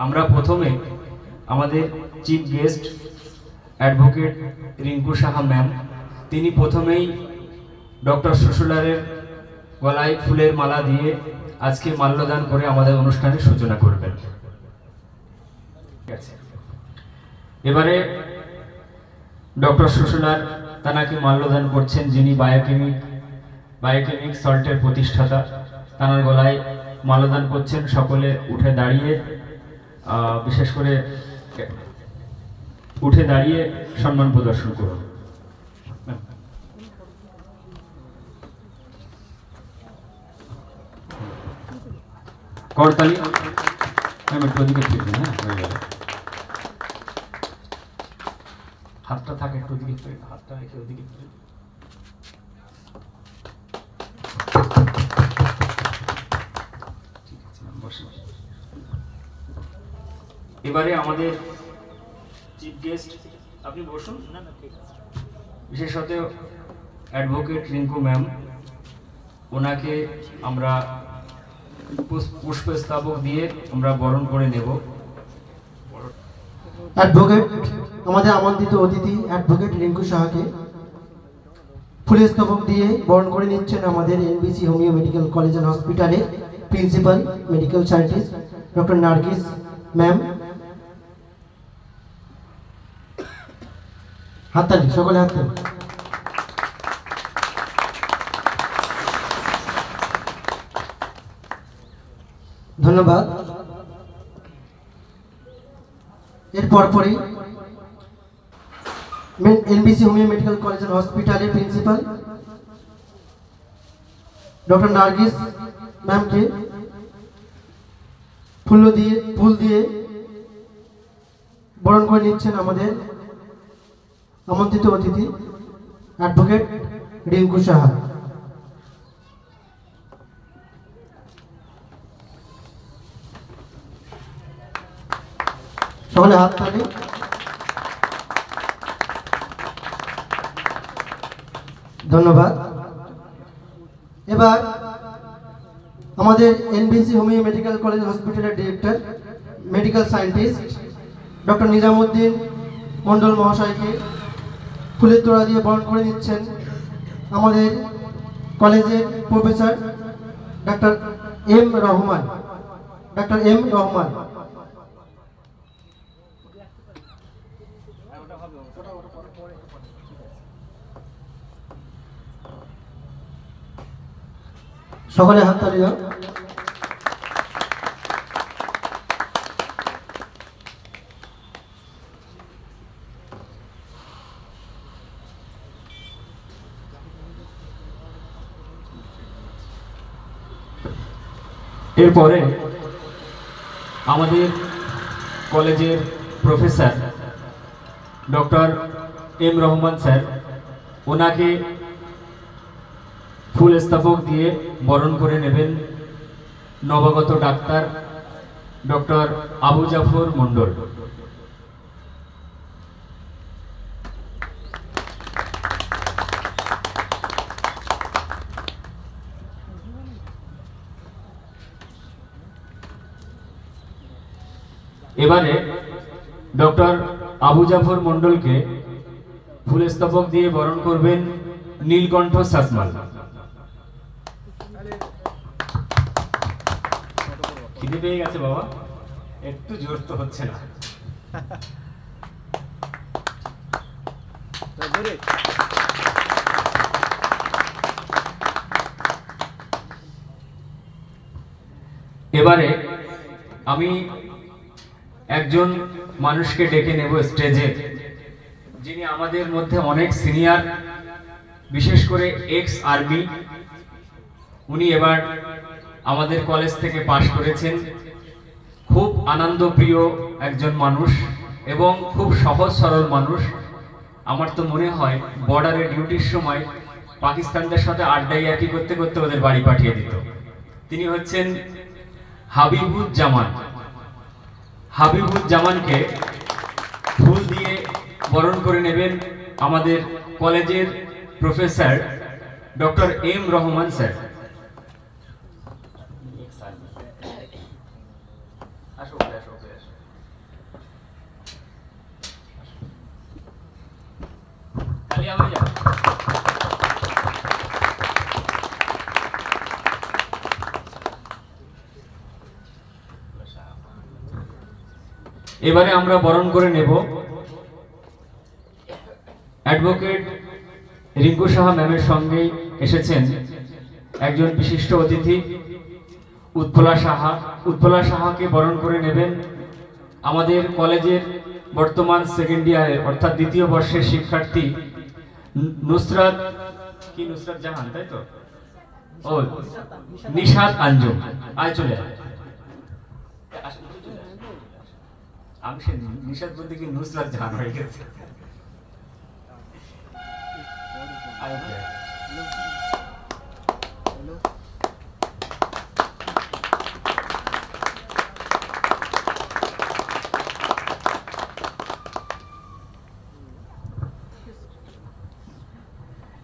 আমরা প্রথমে আমাদের chief guest advocate Rinku Saha ma'am, তিনি প্রথমেই ডক্টর শশুলারের গলায় ফুলের মালা দিয়ে আজকে মাল্যদান করে আমাদের অনুষ্ঠানের সূচনা করবেন। এবারে ডক্টর শশুলার তানাকে মাল্যদান করছেন যিনি বায়োকেমিক সল্টের প্রতিষ্ঠাতা, তানার গলায় মাল্যদান করছেন। সকলে উঠে দাঁড়িয়ে বিশেষ করে উঠে দাঁড়িয়ে সম্মান প্রদর্শন করুন। করতালি একটু ওদিকে ফিরবেন। হ্যাঁ, হয়ে গেল। হাতটা থাকে একটু ওদিকে, হাতটা রেখে ওদিকে ফিরে। ঠিক আছে, বসে। এবারে আমাদের চিফ গেস্ট, আপনি বসুন। না না, ঠিক আছে। বিশেষত অ্যাডভোকেট রিঙ্কু ম্যাম, ওনাকে আমরা পুষ্পস্তবক দিয়ে আমরা বরণ করে নেব। অ্যাডভোকেট আমাদের আমন্ত্রিত অতিথি অ্যাডভোকেট রিঙ্কু সাহাকে ফুলের স্তবক দিয়ে বরণ করে নিচ্ছেন আমাদের NBC homeo medical college and হসপিটালের principal medical scientist doctor Nargis ma'am. হাততালি, সকলে হাততালি। ধন্যবাদ। এর পরপরই NBC homeo medical college and হসপিটালের প্রিন্সিপাল ডক্টর নার্গিস ম্যামকে ফুল দিয়ে বরণ করে নিচ্ছেন আমাদের আমন্ত্রিত অতিথি অ্যাডভোকেট রিঙ্কু সাহা। সকলে হাত তালি। ধন্যবাদ। এবার আমাদের এনবিসি হোমিও মেডিকেল কলেজ হসপিটালের director medical scientist doctor Nizamuddin Mondal মহাশয়কে ফুলের তোড়া দিয়ে বরণ করে নিচ্ছেন আমাদের কলেজের প্রফেসর ডক্টর এম রহমান। সকলে হাত তালি দাও। এরপরে আমাদের কলেজের professor doctor M Rahman sir, ওনাকে ফুল স্তবক দিয়ে বরণ করে নেবেন নবাগত ডাক্তার ডক্টর আবু জাফর মন্ডল। এবারে ডক্টর আবু জাফর মন্ডলকে ফুল স্তবক দিয়ে বরণ করবেন নীলকণ্ঠ সাসমাল। খিদে পেয়ে গেছে বাবা, একটু জোর তো হচ্ছে না। এবারে আমি একজন মানুষকে ডেকে নেব স্টেজে, যিনি আমাদের মধ্যে অনেক সিনিয়র, বিশেষ করে এক্স আর্মি। উনি এবার আমাদের কলেজ থেকে পাশ করেছেন। খুব আনন্দপ্রিয় একজন মানুষ এবং খুব সহজ সরল মানুষ। আমার তো মনে হয় বর্ডারে ডিউটির সময় পাকিস্তানদের সাথে আড্ডাই একই করতে করতে ওদের বাড়ি পাঠিয়ে দিত। তিনি হচ্ছেন হাবিবুজ্জামানকে ফুল দিয়ে বরণ করে নেবেন আমাদের কলেজের professor doctor M Rahman sir. এবারে আমরা বরণ করে নেব অ্যাডভোকেট রিঙ্কু সাহা ম্যামের সঙ্গেই এসেছেন একজন বিশিষ্ট অতিথি উৎপলা সাহা। উৎপলা সাহাকে বরণ করে নেবেন আমাদের কলেজের বর্তমান সেকেন্ড ইয়ারের অর্থাৎ দ্বিতীয় বর্ষের শিক্ষার্থী নুসরাত জাহান, তাই তো? ও নিশাত আঞ্জুম, আয় চলে আয়। আমি সে নিশাত বলতে কি নুসরাত জাহান হয়ে গেছে।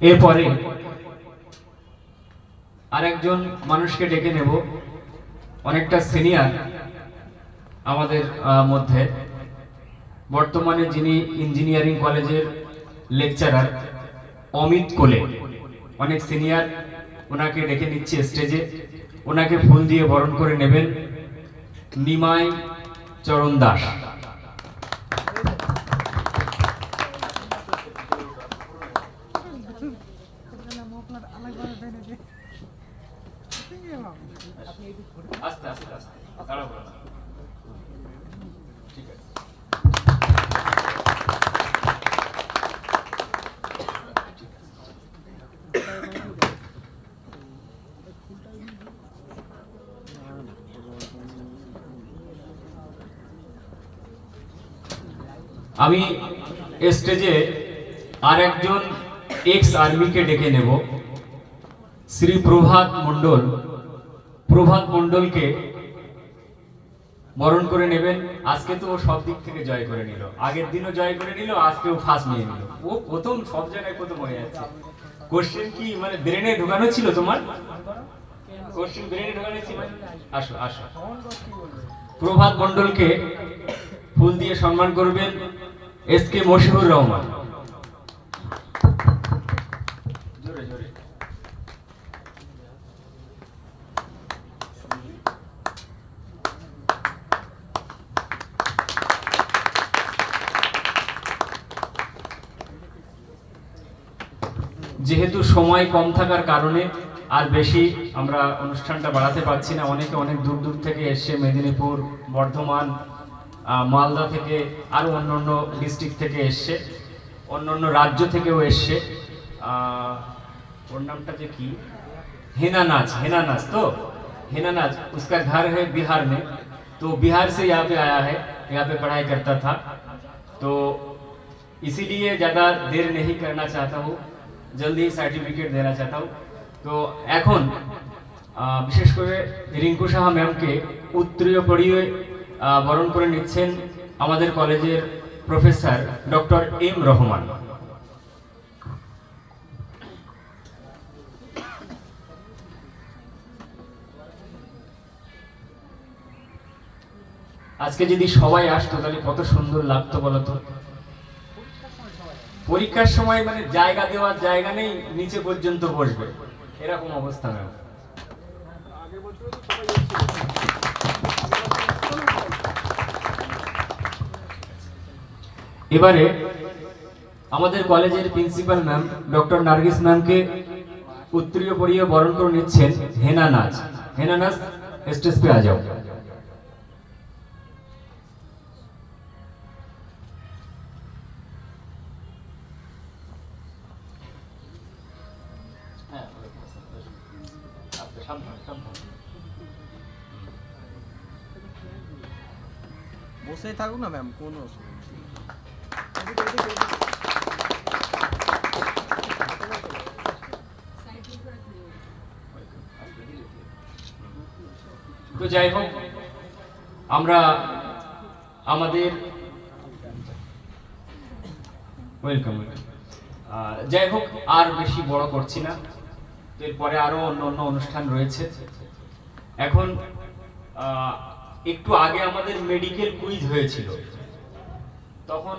এরপরে আরেকজন মানুষকে ডেকে নেব, অনেকটা সিনিয়র আমাদের মধ্যে, বর্তমানে যিনি ইঞ্জিনিয়ারিং কলেজের লেকচারার অমিত কোলে, অনেক সিনিয়র। ওনাকে ডেকে নিচ্ছে স্টেজে, ওনাকে ফুল দিয়ে বরণ করে নেবেন নিমাই চরণ দাস। আস্তে আস্তে আস্তে ঠিক আছে। আমি স্টেজে আর একজন এক্স আর্মিকে ডেকে নেব, শ্রী প্রভাত মণ্ডল। প্রভাত মণ্ডলকে বরণ করে নেবেন। আজকে তো ও সব দিক থেকে জয় করে নিল, আগের দিনও জয় করে নিল, আজকেও ফার্স্ট নিয়ে নিল। ও প্রথম, সব জায়গায় প্রথম হয়ে যাচ্ছে। কোশ্চেন কি মানে ব্রেনে ঢোকানো ছিল তোমার? কোশ্চেন ব্রেনে ঢোকানো ছিল? আসো আসো। প্রভাত মণ্ডলকে ফুল দিয়ে সম্মান করবেন এস কে মশিউর রহমান। জোরে জোরে। যেহেতু সময় কম থাকার কারণে আর বেশি আমরা অনুষ্ঠানটা বাড়াতে পারছি না। অনেকে অনেক দূর দূর থেকে এসছে, মেদিনীপুর, বর্ধমান, মালদা থেকে, আরও অন্য ডিস্ট্রিক্ট থেকে এসছে, অন্য রাজ্য থেকেও এসছে। ওর নামটা যে কি, हेना नाच तो हेना नाच, उसका घर है बिहार में, तो बिहार से यहाँ पे आया है, यहाँ पे पढ़ाई करता था। तो इसीलिए ज़्यादा देर नहीं करना चाहता हूँ, जल्दी सार्टिफिकेट देना चाहता हूँ। तो এখন বিশেষ করে রিঙ্কু সাহা ম্যামকে উত্তরীয় পড়িয়ে বরণ করে নিচ্ছেন আমাদের কলেজের প্রফেসর ডক্টর এম রহমান। আজকে যদি সবাই আসতো তাহলে কত সুন্দর লাগতো বলতো। পরীক্ষার সময় মানে জায়গা দেওয়ার জায়গা নেই, নিচে পর্যন্ত বসবে, এরকম অবস্থা ম্যাম। এবারে আমাদের কলেজের প্রিন্সিপাল ম্যাম ডক্টর নার্গিস ম্যামকে উত্তরীয় পরিয়ে বরণ করে নিচ্ছেন হেনা নাচ। হেনা নাচ স্টেজ पे आ जाओ। বসে থাকুক না ম্যাম, কোনো তো যাই হোক, আমরা আমাদের ওয়েলকাম যাই হোক আর বেশি বড় করছি না, এরপরে আরো অন্য অনুষ্ঠান রয়েছে। এখন একটু আগে আমাদের মেডিকেল কুইজ হয়েছিল, তখন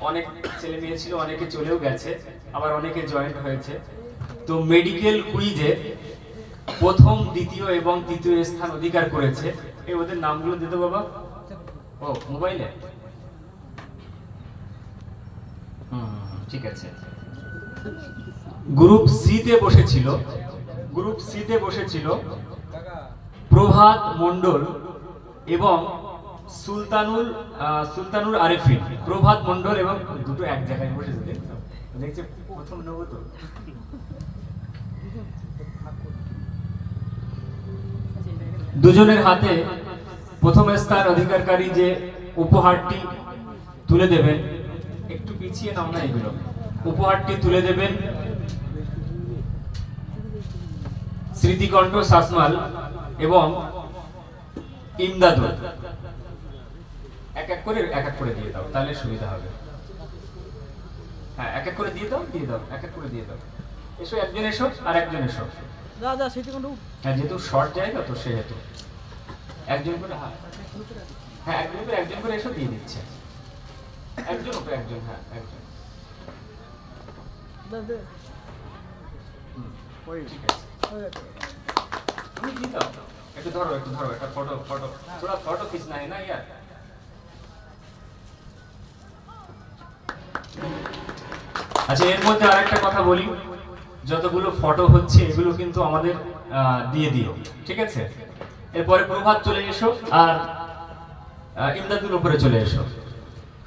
অনেক ছেলে মেয়ে ছিল, অনেকে চলেও গেছে, আবার অনেকে জয়েন্ট হয়েছে। তো মেডিকেল কুইজে প্রথম, দ্বিতীয় এবং তৃতীয় স্থান অধিকার করেছে। এই ওদের নামগুলো দিতে বাবা। ও মোবাইলে, ঠিক আছে। গ্রুপ সি তে বসেছিল, গ্রুপ সি তে বসেছিল প্রভাত মণ্ডল এবং সুলতানুর আরেফিন। প্রভাত মণ্ডল এবং দুটো এক জায়গায় বসেছে, দেখছে প্রথম নেব তো। দুজনের হাতে প্রথম স্থান অধিকারকারী যে উপহারটি তুলে দেবেন, একটু পিছিয়ে নাও না এগুলো, উপহারটি তুলে দেবেন স্মৃতিকণ্ঠ শাসমাল এবং ইমদাদুল। এক এক করে দিয়ে দাও, তাহলে সুবিধা হবে। হ্যাঁ, এক এক করে দিয়ে দাও, এক এক করে দিয়ে দাও। এসো, একজন এসো আর একজন এসো। দাদা স্মৃতিকণ্ঠ, হ্যাঁ, যেহেতু শর্ট জায়গা তো সেহেতু একজন করে। হ্যাঁ, একজন করে এসো, দিয়ে দিচ্ছে। একজন উপরে একজন, হ্যাঁ একজন। ঠিক আছে, তুমি দিয়ে দাও। একটু ধরো একটা ফটো, थोड़ा फोटो खींचना है ना यार। আচ্ছা, এর মধ্যে আরেকটা কথা বলি, যতগুলো ফটো হচ্ছে এগুলো কিন্তু আমাদের দিয়ে দিও, ঠিক আছে? এরপরে প্রভাত চলে এসো আর ইমদাদুল উপরে চলে এসো।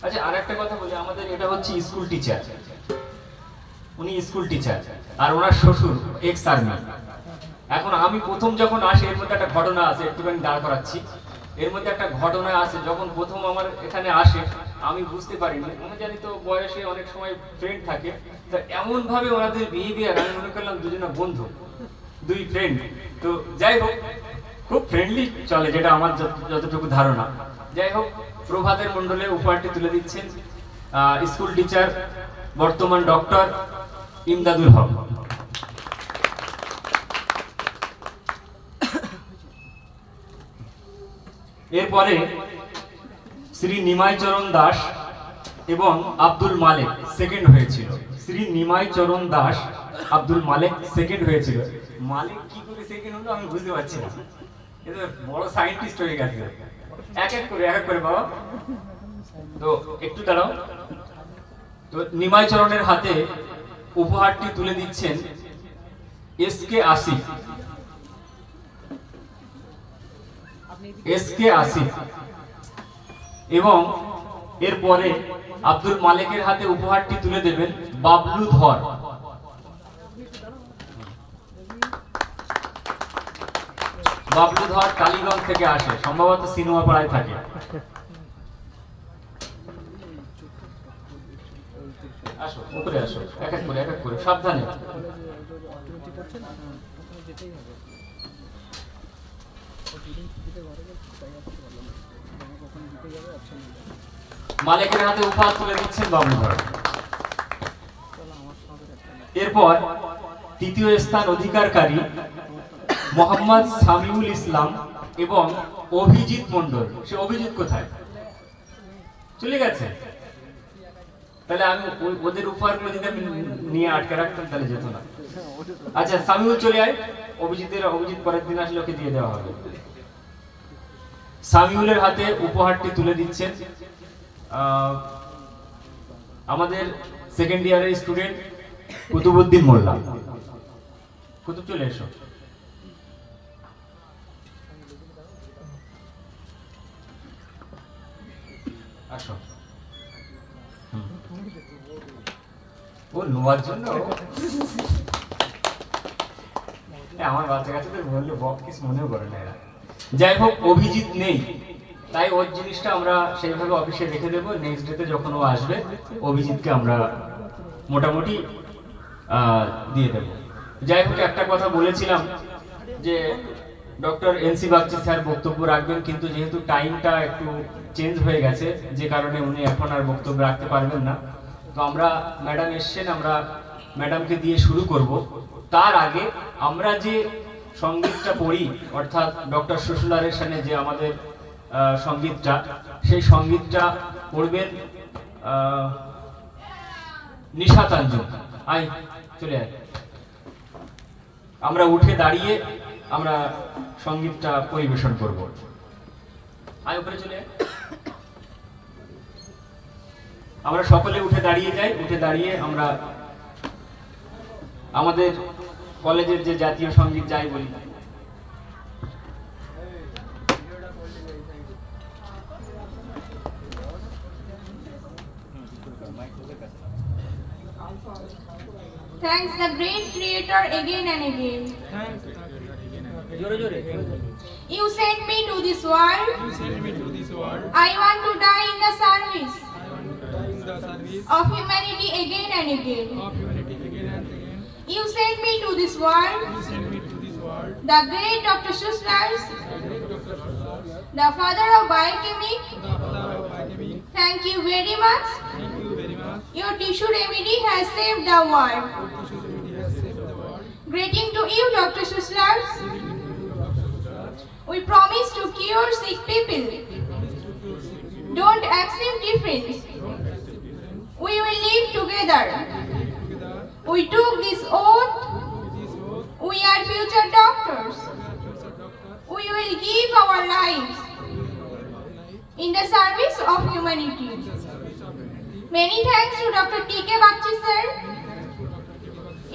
আচ্ছা, আরেকটা কথা বলি, আমাদের এটা হচ্ছে স্কুল টিচার, উনি স্কুল টিচার আর ওনার শ্বশুর এক্স আর্মি। এখন আমি প্রথম যখন আসি, এর মধ্যে একটা ঘটনা আছে, একটুখানি দাঁড় করাচ্ছি। এর মধ্যে একটা ঘটনা আছে, যখন প্রথম আমার এখানে আসে আমি বুঝতে পারিনি। আমি জানি তো বয়সে অনেক সময় ফ্রেন্ড থাকে, তো এমন ভাবে ওনাদের বিহেভিয়ার, আমি মনে করলাম দুজনে বন্ধু, দুই ফ্রেন্ড। তো যাই হোক, খুব ফ্রেন্ডলি চলে, যেটা আমার যতটুকু ধারণা। যাই হোক, প্রভাতের মণ্ডলে উপহারটি তুলে দিচ্ছেন স্কুল টিচার, বর্তমান ডক্টর ইমদাদুল হক। এরপরে শ্রী নিমাই চরণ দাস এবং আব্দুল মালেক সেকেন্ড হয়েছিল। শ্রী নিমাই চরণ দাস, আব্দুল মালেক সেকেন্ড হয়েছিল। মালিক কি করে সেকেন্ড হলো আমি বুঝতে পারছি না, এটা বড় সায়েন্টিস্ট হয়ে গেছে। এক এক করে বাবা। তো একটু দাঁড়াও। তো নিমাই চরণের হাতে উপহারটি তুলে দিচ্ছেন এসকে আসিফ এবং এরপরে আব্দুল মালেকের হাতে উপহারটি তুলে দেবেন বাবলু ধর। বাবলু ধর টালিগঞ্জ থেকে আসে, সম্ভবত সিনেমা পাড়ায় থাকে। আসো, উপরে আসো, এক এক করে সাবধানে। মালিকের হাতে উপহার তুলে দিচ্ছেন বাবলু ধর। এরপর তৃতীয় স্থান অধিকারকারী মোহাম্মদ সামিউল ইসলাম এবং অভিজিৎ মণ্ডল। সে অভিজিৎ কোথায়? চলে গেছে। তাহলে আমি ওদের উপহারগুলো যদি আমি নিয়ে আটকে রাখতাম তাহলে যেত না। আচ্ছা, সামিউল চলে আয়। অভিজিৎ পরের দিন আসলে ওকে দিয়ে দেওয়া হবে। সামিউলের হাতে উপহারটি তুলে দিচ্ছেন আমাদের সেকেন্ড ইয়ারের স্টুডেন্ট কুতুবউদ্দিন মোল্লা। কুতুব চলে এসো। আসো। ও নোয়ার জন্য আমার বাচ্চা কাচ্চাদের বললে বক কিছু মনেও করে না এরা। যাই হোক, অভিজিৎ নেই, তাই ওর জিনিসটা আমরা সেইভাবে অফিসে রেখে দেবো। নেক্সট ডেতে যখন ও আসবে অভিজিৎকে আমরা মোটামুটি দিয়ে দেব। যাই হোক, একটা কথা বলেছিলাম যে ডক্টর এনসি বাগচি স্যার বক্তব্য রাখবেন, কিন্তু যেহেতু টাইমটা একটু চেঞ্জ হয়ে গেছে, যে কারণে উনি এখন আর বক্তব্য রাখতে পারবেন না। তো আমরা ম্যাডাম এসছেন, আমরা ম্যাডামকে দিয়ে শুরু করব। তার আগে আমরা যে সঙ্গীতটা পড়ি, অর্থাৎ ডক্টর সুশুলারের সামনে যে আমাদের সঙ্গীতটা, সেই সঙ্গীতটা করবেন নিশাতাঞ্জন। আয় চলে আয়, আমরা উঠে দাঁড়িয়ে আমরা সঙ্গীতটা পরিবেশন করব। আয় উপরে চলে আয়। আমরা সকলে উঠে দাঁড়িয়ে যাই, উঠে দাঁড়িয়ে আমরা আমাদের কলেজের যে জাতীয় সঙ্গীত যাই বলি। Thanks the great creator again and again. You sent me to this world. I want to die in the service of humanity again and again. You sent me to this world. The great Dr. Schussler, the father of biochemistry. Thank you very much. Your tissue remedy has saved the world. Greeting to you, Dr. Schussler. We promise to cure sick people. Don't accept difference. We will live together. We took this oath. We are future doctors. We will give our lives in the service of humanity. Many thanks to Dr. T.K. Bagchi sir.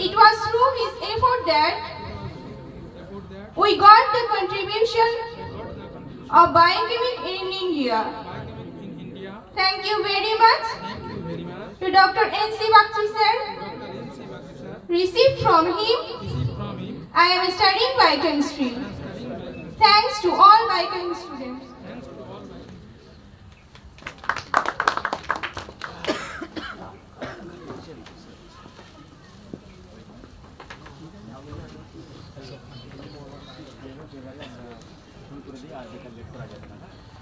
It was through his effort that we got the contribution of biochemistry in India. Thank you very much to Dr. N.C. Bagchi sir. Received from him, I am studying biochemistry. Thanks to all biochemistry students.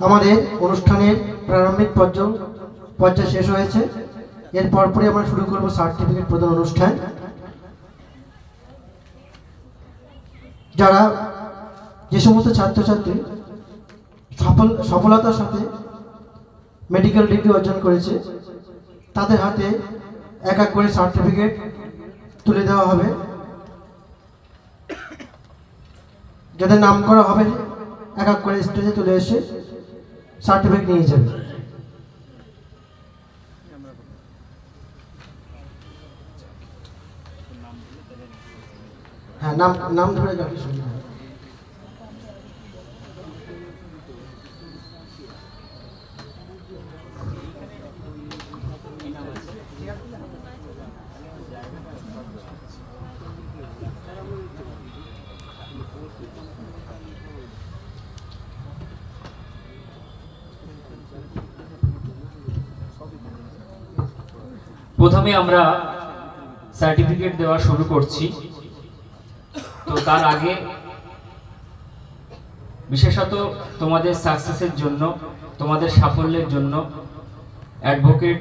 আমাদের অনুষ্ঠানের প্রারম্ভিক পর্যায় শেষ হয়েছে। এর পরপরই আমরা শুরু করব সার্টিফিকেট প্রদান অনুষ্ঠান। যারা যে সমস্ত ছাত্রছাত্রী সফলতার সাথে মেডিকেল ডিগ্রি অর্জন করেছে তাদের হাতে এক এক করে সার্টিফিকেট তুলে দেওয়া হবে। যাদের নাম করা হবে এক এক করে স্টেজে চলে এসে সার্টিফিকেট নিয়ে যাবে। হ্যাঁ, নাম ধরে গাড়ি শুনতে হবে। প্রথমে আমরা সার্টিফিকেট দেওয়া শুরু করছি। তো তার আগে বিশেষত তোমাদের সাকসেসের জন্য, তোমাদের সাফল্যের জন্য অ্যাডভোকেট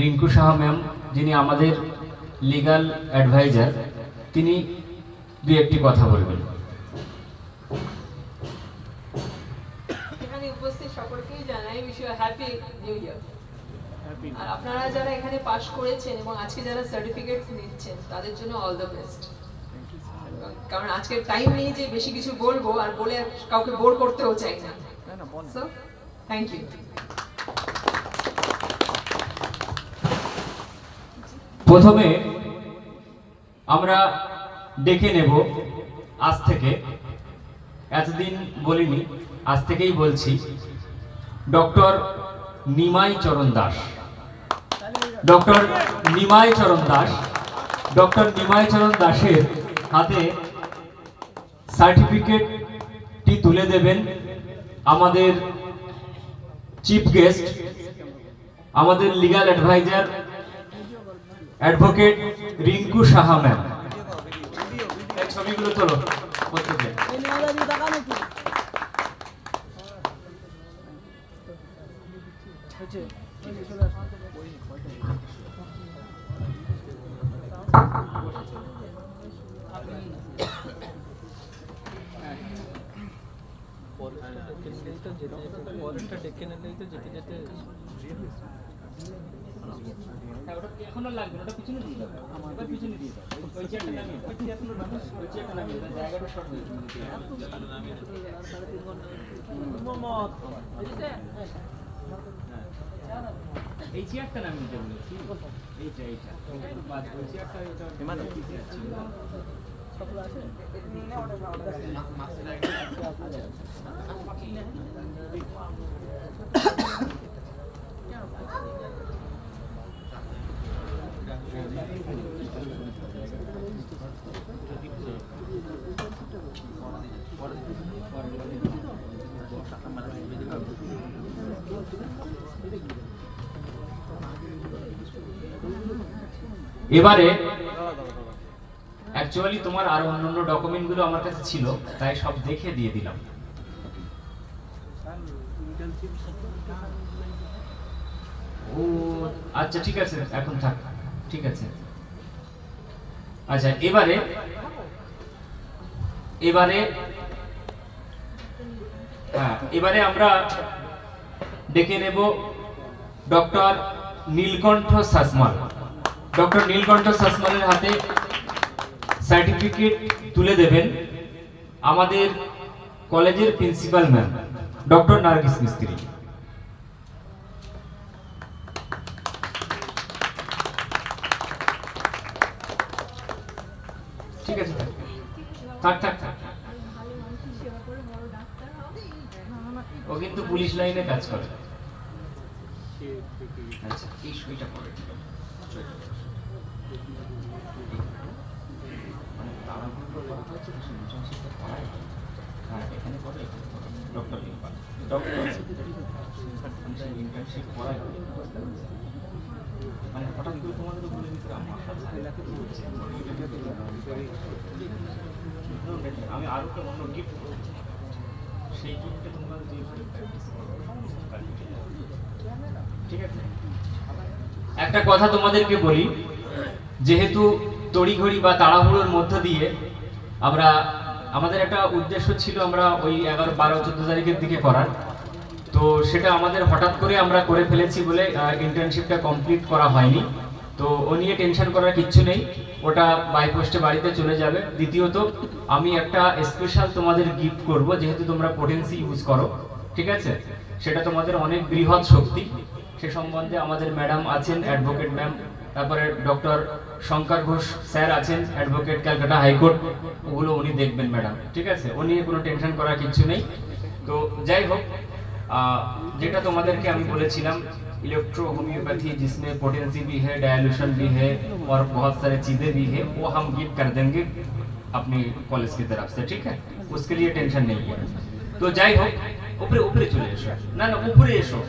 রিঙ্কু সাহা ম্যাম, যিনি আমাদের লিগ্যাল অ্যাডভাইজার, তিনি দুই একটি কথা বলবেন। এখানে উপস্থিত সকলকেই জানাই wish you happy new year. আর আপনারা যারা এখানে পাস করেছেন এবং আজকে যারা সার্টিফিকেট নিচ্ছেন তাদের জন্য অল দ্য বেস্ট। কারণ আজকে টাইম নেই যে বেশি কিছু বলবো, আর বলে কাউকে বোর করতেও চাই না। So thank you. প্রথমে আমরা ডেকে নেব, আজ থেকে, এতদিন বলিনি, আজ থেকেই বলছি, ডক্টর নিমাই চরণ দাস। ডক্টর নিমাই চরণ দাস, ডক্টর নিমাই চরণ দাসের হাতে সার্টিফিকেটটি তুলে দেবেন আমাদের চিফ গেস্ট, আমাদের legal adviser advocate Rinku Saha ma'am. এই ছবিগুলো তোলো প্রত্যেকে। পরেরটা ডেকে নিলেই তো যেতে যেতে ওটা এখনো লাগবে না, ওটা পিছনে দিয়ে দাও, এবার পিছনে দিয়ে দাও, ওই চেয়ারটা নামিয়ে দাও, ওই চেয়ারটা নামিয়ে দাও, জায়গাটা শর্ট হয়ে যাবে। এই চেয়ারটা নামিয়ে দিতে বলেছি, এইটা বাদ, ওই চেয়ারটা এটা ছিল। এবারে অ্যাকচুয়ালি তোমার আর অন্যান্য ডকুমেন্ট গুলো আমার কাছে ছিল, তাই সব দেখে দিয়ে দিলাম। ও আচ্ছা ঠিক আছে, এখন থাক, ঠিক আছে। আচ্ছা এবারে আমরা ডেকে নেব ডক্টর নীলকণ্ঠ সাসমাল। ডক্টর নীলকণ্ঠ সাসমালের হাতে সার্টিফিকেট তুলে দেবেন আমাদের কলেজের প্রিন্সিপাল ম্যাম ডক্টর নার্গিস মিস্ত্রি। ঠিক আছে, থাক। ও কিন্তু পুলিশ লাইনে কাজ করে। আচ্ছা, এই সইটা করে দিলাম। আমি আরো অন্য গিফট সেই গিফটে তোমরা প্র্যাকটিস করো, ঠিক আছে? একটা কথা তোমাদেরকে বলি, যেহেতু তড়িঘড়ি বা তাড়াহুড়োর মধ্য দিয়ে আমাদের একটা উদ্দেশ্য ছিল আমরা ওই 11, 12, 14 তারিখের দিকে করার, তো সেটা আমাদের হঠাৎ করে আমরা করে ফেলেছি বলে ইন্টার্নশিপটা কমপ্লিট করা হয়নি। তো ও নিয়ে টেনশন করার কিচ্ছু নেই, ওটা বাই পোস্টে বাড়িতে চলে যাবে। দ্বিতীয়ত আমি একটা স্পেশাল তোমাদের গিফট করব, যেহেতু তোমরা পোটেন্সি ইউজ করো, ঠিক আছে? সেটা তোমাদের অনেক বৃহৎ শক্তি, সে সম্বন্ধে আমাদের ম্যাডাম আছেন, অ্যাডভোকেট ম্যাম, তারপরে ডক্টর শঙ্কর ঘোষ স্যার আছেন, অ্যাডভোকেট ক্যালকাটা হাইকোর্ট, ওগুলো উনি দেখবেন ম্যাডাম, ঠিক আছে? ও নিয়ে কোনো টেনশন করার কিচ্ছু নেই। তো যাই হোক, যেটা তোমাদেরকে আমি বলেছিলাম, इलेक्ट्रो होम्योपैथी जिसमें पोटेंसी भी है, डायल्यूशन भी है और बहुत सारे चीज़ें भी है, वो हम गिफ्ट कर देंगे अपनी कॉलेज की तरफ से, ठीक है? उसके लिए टेंशन नहीं है। तो যাই হোক, উপরে চলে এসো, না উপরে এসো।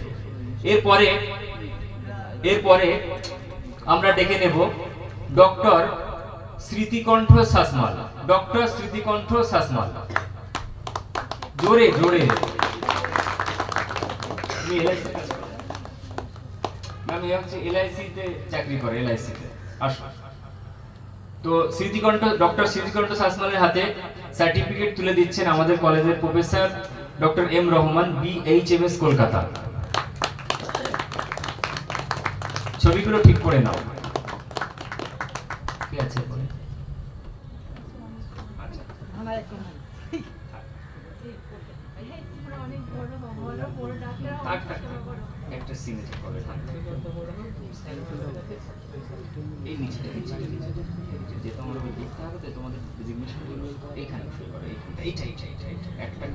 এরপরে আমরা ডেকে নেব ডক্টর স্মৃতিকণ্ঠ সাসমাল। ডক্টর স্মৃতিকণ্ঠ সাসমাল, জোরে ম্যাম, এ হচ্ছে এলআইসিতে চাকরি করে, এলআইসিতে। আসো। তো ডক্টর স্মৃতিকণ্ঠ সাসমালের হাতে সার্টিফিকেট তুলে দিচ্ছেন আমাদের কলেজের professor doctor M Rahman, BHMS Kolkata. ছবিগুলো ঠিক করে নাও, ঠিক আছে? একটা সিগনেচার করে এই নিচে যে তোমার ওই দেখতে হবে, তো তোমাদের রেজিগনেশন গুলো এইখানে শুরু করে, এইটা একটা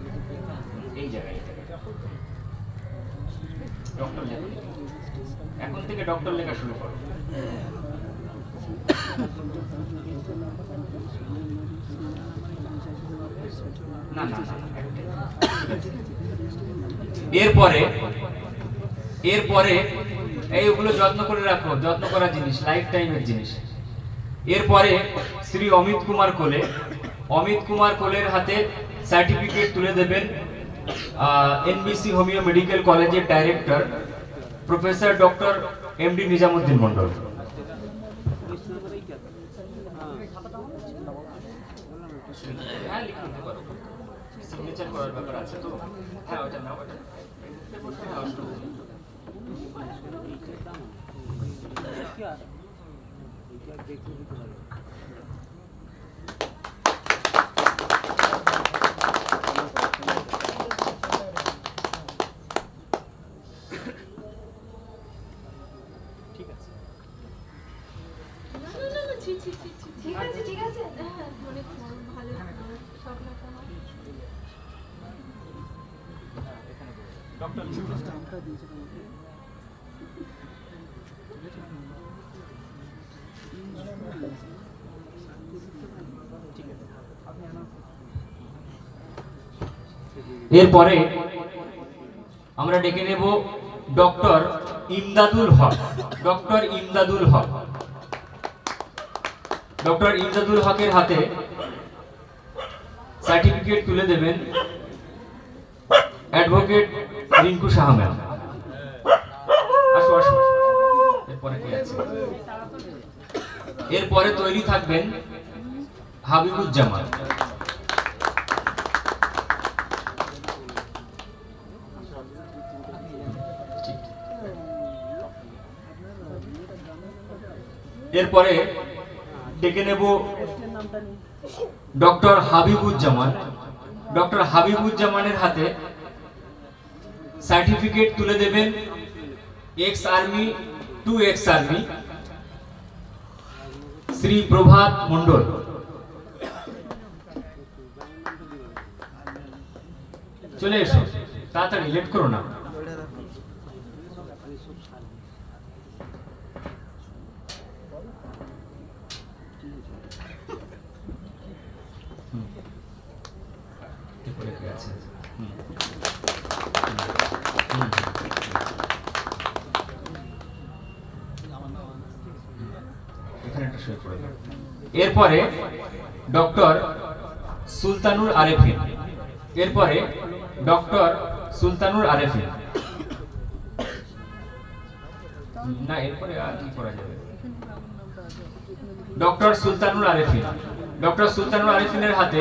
এই জায়গায় ডক্টর লেখা, এখন থেকে ডক্টর লেখা শুরু করো। না এরপরে এইগুলো যত্ন করে রাখো, যত্ন করা জিনিস, লাইফ টাইমের জিনিস। এরপরে শ্রী অমিত কুমার কোলের হাতে সার্টিফিকেট তুলে দেবেন NBC হোমিও মেডিকেল কলেজের director professor doctor MD Nizamuddin Mondal. হ্যাঁ, লিখে দিতে পারো। সিগনেচার করার ব্যাপার আছে তো। হ্যাঁ ওটা নাও, ওটা হ্যাঁ, অসুবিধা নেই। ঠিক আছে ঠিক আছে, অনেক ভালো সব লেখা হয়। এরপরে আমরা ডেকে নেব ডক্টর ইমদাদুল হক। ডক্টর ইমদাদুল হক, ডক্টর ইমদাদুল হকের হাতে সার্টিফিকেট তুলে দেবেন অ্যাডভোকেট রিঙ্কু সাহা ম্যাম। আসো আসো, এরপরে কে আছে? এরপরে তৈরি থাকবেন হাবিবুজ্জামান। এরপরে ডেকে নেব ডক্টর হাবিবুজ্জামান। ডক্টর হাবিবুজ্জামানের হাতে সার্টিফিকেট তুলে দেবেন ex army to ex army Shri Prabhat Mondal. চলে এসো তাড়াতাড়ি, লেট করো না। এরপরে ডক্টর সুলতানুর আরেফিন। এরপরে ডক্টর সুলতানুর আরেফিন। না, এরপরে আর কি করা যাবে? ডক্টর সুলতানুর আরেফিন। ডক্টর সুলতানুর আরেফিনের হাতে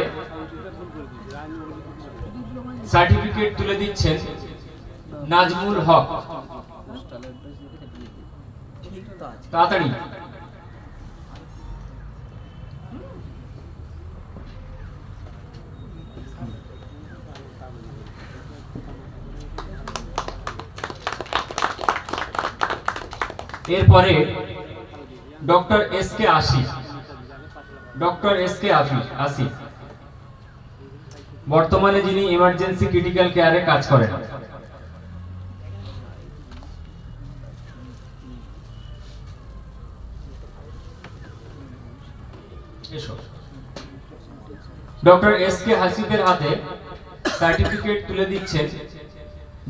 সার্টিফিকেট তুলে দিচ্ছেন নাজমুল হক। তাড়াতাড়ি। এরপরে doctor S K Asif. Doctor S K Asif বর্তমানে যিনি ইমার্জেন্সি ক্রিটিক্যাল কেয়ারে কাজ করেন। ডক্টর এস কে হাসিফের হাতে সার্টিফিকেট তুলে দিচ্ছেন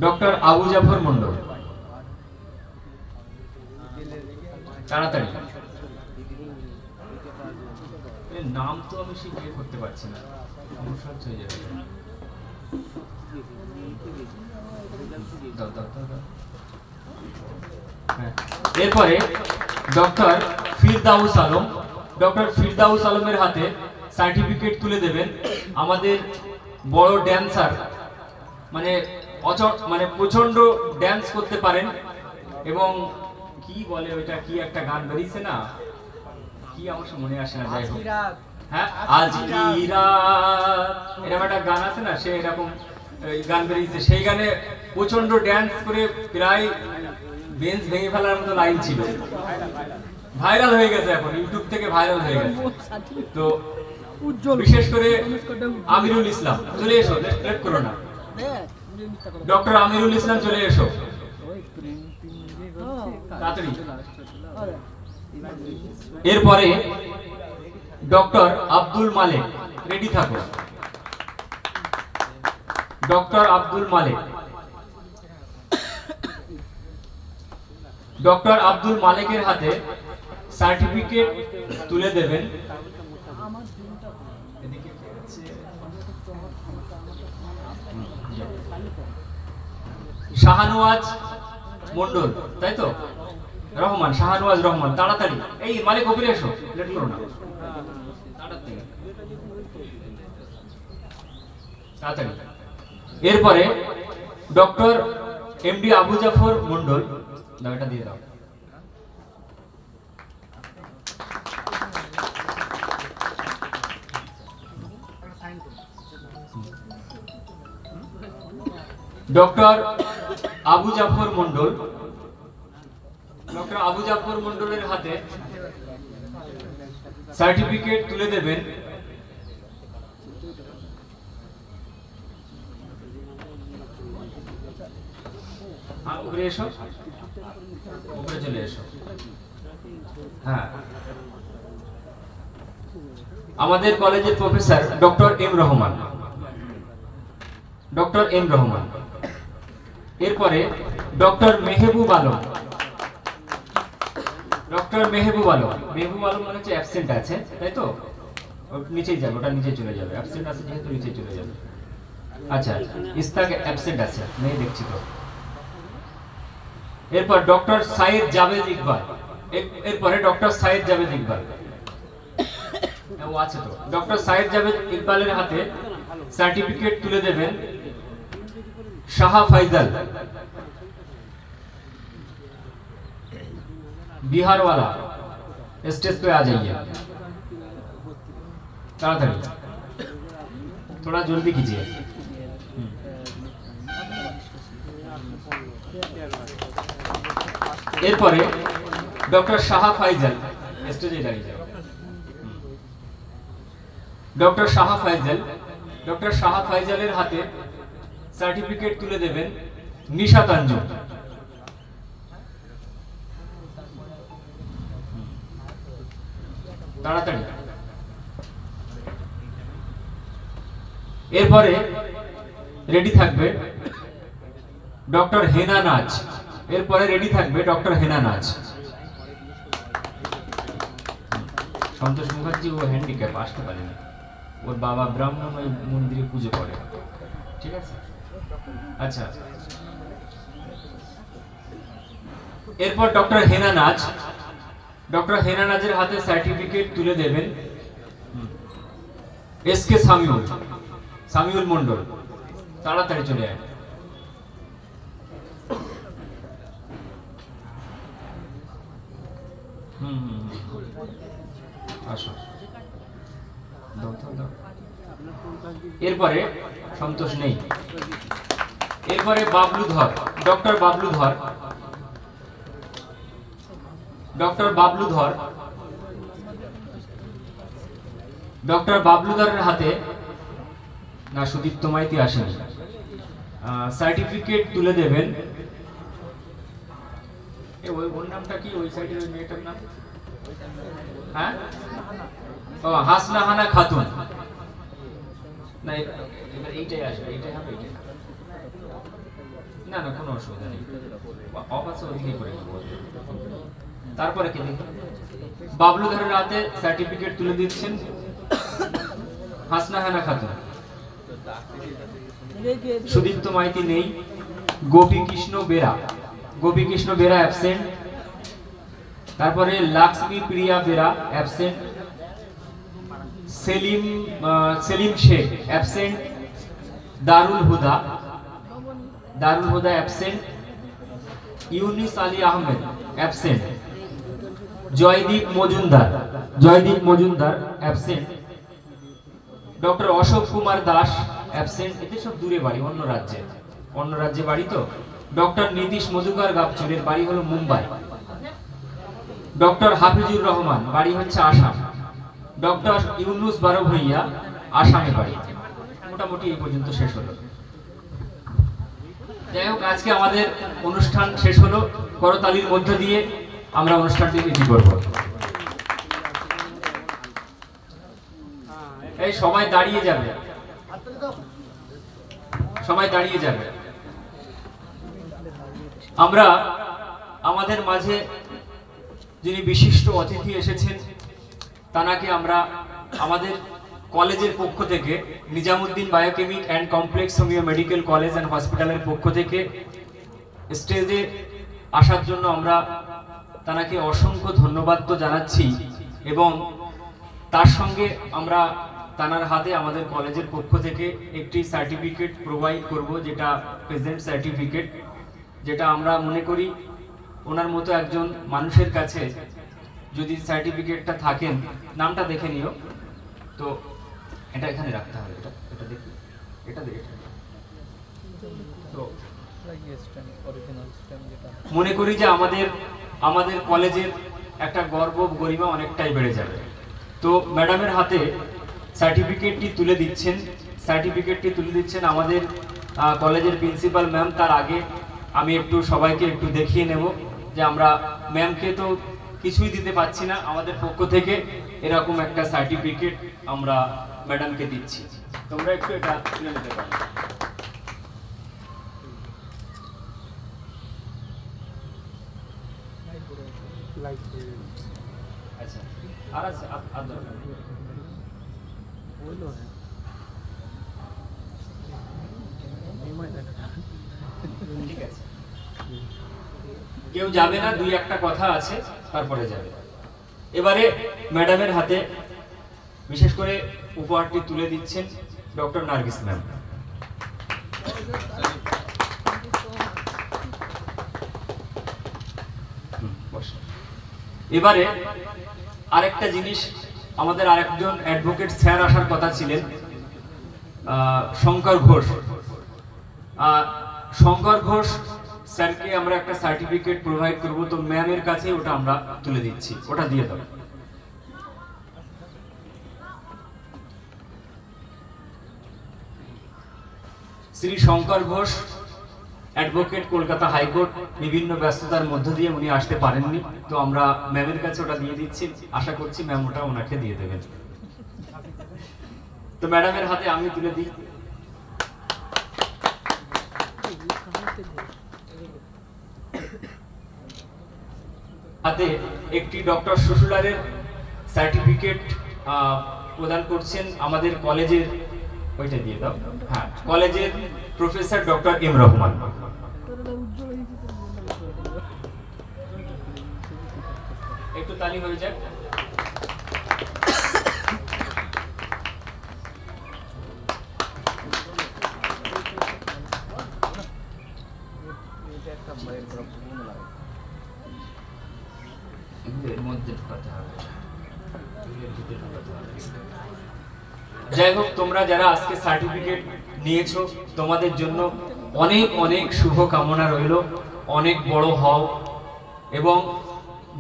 ডক্টর আবু জাফর মন্ডল। তাড়াতাড়ি। নাম তো আমি ঠিক বের করতে পারছি না, সমস্যা হয়ে যাবে। এরপরে ডক্টর ফিরদাউস আলম। ডক্টর ফিরদাউস আলমের হাতে সার্টিফিকেট তুলে দেবেন আমাদের বড় ড্যান্সার, মানে প্রচন্ড ড্যান্স করতে পারেন এবং কি বলে ওইটা, কি একটা গান বেরিয়েছে না, কি আমার মনে আসে না, যাই হোক, হ্যাঁ আজ কি রাত এরকম একটা গান আছে না, সে এরকম গান বেরিয়েছে। সেই গানে প্রচন্ড ড্যান্স করে প্রায় বেঞ্চ ভেঙে ফেলার মতো লাইন ছিল, ভাইরাল হয়ে গেছে, এখন ইউটিউব থেকে ভাইরাল হয়ে গেছে। তো বিশেষ করে আমিরুল ইসলাম, চলে এসো, লেট করো না। ডক্টর আমিরুল ইসলাম চলে এসো তাড়াতাড়ি। এরপরে ডক্টর আব্দুল মালিক, রেডি থাকো। ডক্টর আব্দুল মালিক। ডক্টর আব্দুল মালিকের হাতে সার্টিফিকেট তুলে দেবেন শাহানওয়াজ মন্ডল, তাই তো? রহমান, শাহানওয়াজ রহমান। তাড়াতাড়ি, এই মালিক উপরে এসো, লেট করো না, তাড়াতাড়ি। এরপরে ডক্টর এমডি আবু জাফর মন্ডল, দাও এটা দিয়ে দাও। ডক্টর আবু জাফর মন্ডল, ডক্টর আবু জাফর মন্ডলের হাতে সার্টিফিকেট তুলে দেবেন উপরে এসো, উপরে চলে এসো। হ্যাঁ, আমাদের কলেজের professor doctor M Rahman, doctor M Rahman. এরপরে ডক্টর মেহবুব আলম, ডক্টর মেহবুব আলম। মেহবুব আলম মানে হচ্ছে অ্যাবসেন্ট আছে, তাই তো? নিচেই যাবে, ওটা নিচে চলে যাবে, অ্যাবসেন্ট আছে যেহেতু নিচে চলে যাবে। আচ্ছা, ইস্তাক অ্যাবসেন্ট আছে, মেয়ে দেখছি তো। এরপর ডক্টর সাইদ জাভেদ ইকবাল, এরপরে ডক্টর সাইদ জাভেদ ইকবাল, ও আছে তো। ডক্টর সাইদ জাভেদ ইকবালের হাতে সার্টিফিকেট তুলে দেবেন শাহ ফাইজাল, बिहार वाला। स्टेज पे आ जाइए, ताड़ाताड़ी, थोड़ा जल्दी कीजिए। এরপরে ডক্টর শাহ ফাইজাল, স্টেজে দাঁড়িয়ে যাও। ডক্টর শাহ ফাইজাল, ডক্টর শাহ ফাইজালের হাতে সার্টিফিকেট তুলে দেবেন নিশাত আঞ্জুম। তাড়াতাড়ি। এরপরে রেডি থাকবে ডক্টর হেনা নাজ, এরপরে রেডি থাকবে ডক্টর হেনা নাজ। সন্তোষ মুখার্জি ও হ্যান্ডিক্যাপ, আসতে পারেনি, ওর বাবা ব্রাহ্মণ, ওই মন্দিরে পুজো করে, ঠিক আছে? আচ্ছা, এরপর ডক্টর হেনা নাজ, ডক্টর হেনা নাজের হাতে সার্টিফিকেট তুলে দেবেন এস কে সামিউল, সামিউল মন্ডল। তাড়াতাড়ি চলে আয়। আসো, এরপরে সন্তোষ নেই, এরপরে বাবলু ধর, ডক্টর বাবলু ধর, ডক্টর বাবলু ধর, ডক্টর বাবলু ধরের হাতে না সুদীপ্ত মাইতি আসেনি, সার্টিফিকেট তুলে দেবেন। ওর নামটা কি, ওই সাইডের ওই মেয়েটার নাম? হ্যাঁ, ও হাসনা হানা খাতুন। না, এবার এইটাই আসবে, এইটাই হবে, এইটাই। না না, কোনো অসুবিধা নেই, অপাশে ওদিকে করে নেবো। তারপরে কি দেখি, বাবলু ধরের হাতে সার্টিফিকেট তুলে দিচ্ছেন হাসনা হানা খাতুন। সুদীপ্ত মাইতি নেই, গোপী কৃষ্ণ বেরা, গোপী কৃষ্ণ বেরা অ্যাবসেন্ট। তারপরে Lakshmi Priya Bera absent, Selim Sheikh absent, Darul Huda, Darul Huda absent, Younis Ali Ahmed absent, Joydeep Majumdar, Joydeep Majumdar absent, doctor Ashok Kumar Das absent. এতে সব দূরে বাড়ি, অন্য রাজ্যে, অন্য রাজ্যে বাড়ি তো। ডক্টর নীতিশ মধুকর গাবচুরের বাড়ি হলো মুম্বাই। ডক্টর হাফিজুর রহমান বাড়ি হচ্ছে আসাম। ডক্টর ইউনুস বারো ভুইয়া আসামে বাড়ি। মোটামুটি এই পর্যন্ত শেষ হলো। যাই হোক, আজকে আমাদের অনুষ্ঠান শেষ হলো। করতালির মধ্য দিয়ে আমরা অনুষ্ঠানটি ইতি করব। এই সবাই দাঁড়িয়ে যাবে, সবাই দাঁড়িয়ে যাবে। আমরা আমাদের মাঝে যিনি বিশিষ্ট অতিথি এসেছেন, তানাকে আমরা আমাদের কলেজের পক্ষ থেকে, Nizamuddin biochemic and complex homeo medical college and হসপিটালের পক্ষ থেকে স্টেজে আসার জন্য আমরা তানাকে অসংখ্য ধন্যবাদ তো জানাচ্ছি, এবং তার সঙ্গে আমরা তানার হাতে আমাদের কলেজের পক্ষ থেকে একটি সার্টিফিকেট প্রোভাইড করব, যেটা প্রেজেন্ট সার্টিফিকেট, যেটা আমরা মনে করি ওনার মতো একজন মানুষের কাছে যদি সার্টিফিকেটটা থাকেন, নামটা দেখে নিও তো, এটা এখানে রাখতে হবে, এটা দেখি, এটা দেখে তো অরিজিনাল স্ট্যাম্প যেটা মনে করি যে আমাদের কলেজের একটা গর্ব গরিমা অনেকটাই বেড়ে যাবে। তো ম্যাডামের হাতে সার্টিফিকেটটি তুলে দিচ্ছেন আমাদের কলেজের প্রিন্সিপাল ম্যাম। তার আগে আমি একটু সবাইকে একটু দেখিয়ে নেব যে আমরা ম্যামকে তো কিছুই দিতে পারছি না, আমাদের পক্ষ থেকে এরকম একটা সার্টিফিকেট আমরা ম্যাডামকে দিচ্ছি, তোমরা একটু এটা তুলে নিতে পারো। আচ্ছা, আর আছে আর দরকার নেই। ঠিক আছে, কেউ যাবে না, দুই একটা কথা আছে তারপরে যাবে। এবারে ম্যাডামের হাতে বিশেষ করে উপহারটি তুলে দিচ্ছেন ডক্টর নার্গিস ম্যাম। এবারে আরেকটা জিনিস, আমাদের আরেকজন অ্যাডভোকেট স্যার আসার কথা ছিলেন, শঙ্কর ঘোষ। শঙ্কর ঘোষ স্যারকে আমরা একটা সার্টিফিকেট প্রোভাইড করব, তো ম্যামের কাছে ওটা আমরা তুলে দিচ্ছি, ওটা দিয়ে দাও। শ্রী শঙ্কর ঘোষ অ্যাডভোকেট, কলকাতা হাইকোর্ট, বিভিন্ন ব্যস্ততার মধ্য দিয়ে উনি আসতে পারেননি, তো আমরা ম্যামের কাছে ওটা দিয়ে দিচ্ছি, আশা করছি ম্যাম ওটা ওনাকে দিয়ে দেবেন। তো ম্যাডামের হাতে আমি তুলে দিই। হাতে একটি ডক্টর সুশুলারের সার্টিফিকেট প্রদান করছেন আমাদের কলেজের, ওইটা দিয়ে দাও, হ্যাঁ, কলেজের প্রফেসর ডক্টর এম রহমান। একটু তালি হয়ে যাক। যাই হোক, তোমরা যারা আজকে সার্টিফিকেট নিয়েছো তোমাদের জন্য অনেক অনেক শুভ কামনা রইল। অনেক বড় হও এবং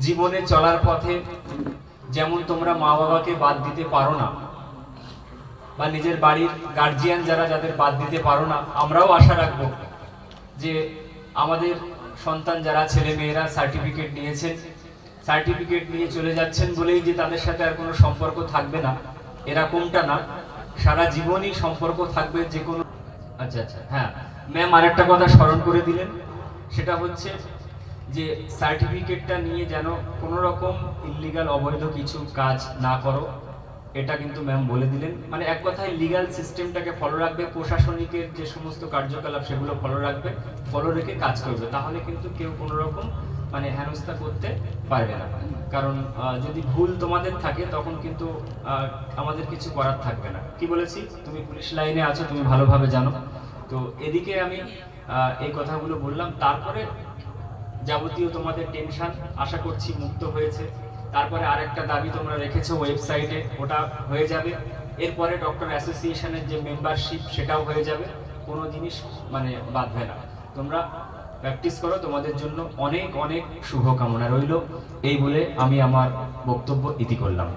জীবনে চলার পথে যেমন তোমরা মা বাবাকে বাদ দিতে পারো না, বা নিজের বাড়ির গার্জিয়ান যাদের বাদ দিতে পারো না, আমরাও আশা রাখবো যে আমাদের সন্তান যারা ছেলে মেয়েরা সার্টিফিকেট নিয়েছেন, সার্টিফিকেট নিয়ে চলে যাচ্ছেন বলেই যে তাদের সাথে আর কোনো সম্পর্ক থাকবে না, এরকমটা না, সারা জীবনই সম্পর্ক থাকবে যে কোনো। আচ্ছা আচ্ছা, হ্যাঁ ম্যাম আরেকটা কথা স্মরণ করে দিলেন, সেটা হচ্ছে যে সার্টিফিকেটটা নিয়ে যেন কোনো রকম ইল্লিগাল অবৈধ কিছু কাজ না করো, এটা কিন্তু ম্যাম বলে দিলেন। মানে এক কথায় লিগ্যাল সিস্টেমটাকে ফলো রাখবে, প্রশাসনিকের যে সমস্ত কার্যকলাপ সেগুলো ফলো রাখবে, ফলো রেখে কাজ করবে, তাহলে কিন্তু কেউ কোনো রকম মানে হেনস্থা করতে পারবে না। কারণ যদি ভুল তোমাদের থাকে তখন কিন্তু আমাদের কিছু করার থাকবে না। কি বলেছি, তুমি পুলিশ লাইনে আছো, তুমি ভালোভাবে জানো। তো এদিকে আমি এই কথাগুলো বললাম, তারপরে যাবতীয় তোমাদের টেনশন আশা করছি মুক্ত হয়েছে। তারপরে আরেকটা দাবি তোমরা রেখেছো ওয়েবসাইটে, ওটা হয়ে যাবে। এরপরে ডক্টর অ্যাসোসিয়েশনের যে মেম্বারশিপ সেটাও হয়ে যাবে, কোনো জিনিস মানে বাঁধবে না। তোমরা প্র্যাকটিস করো, তোমাদের জন্য অনেক অনেক শুভকামনা রইল। এই বলে আমি আমার বক্তব্য ইতি করলাম।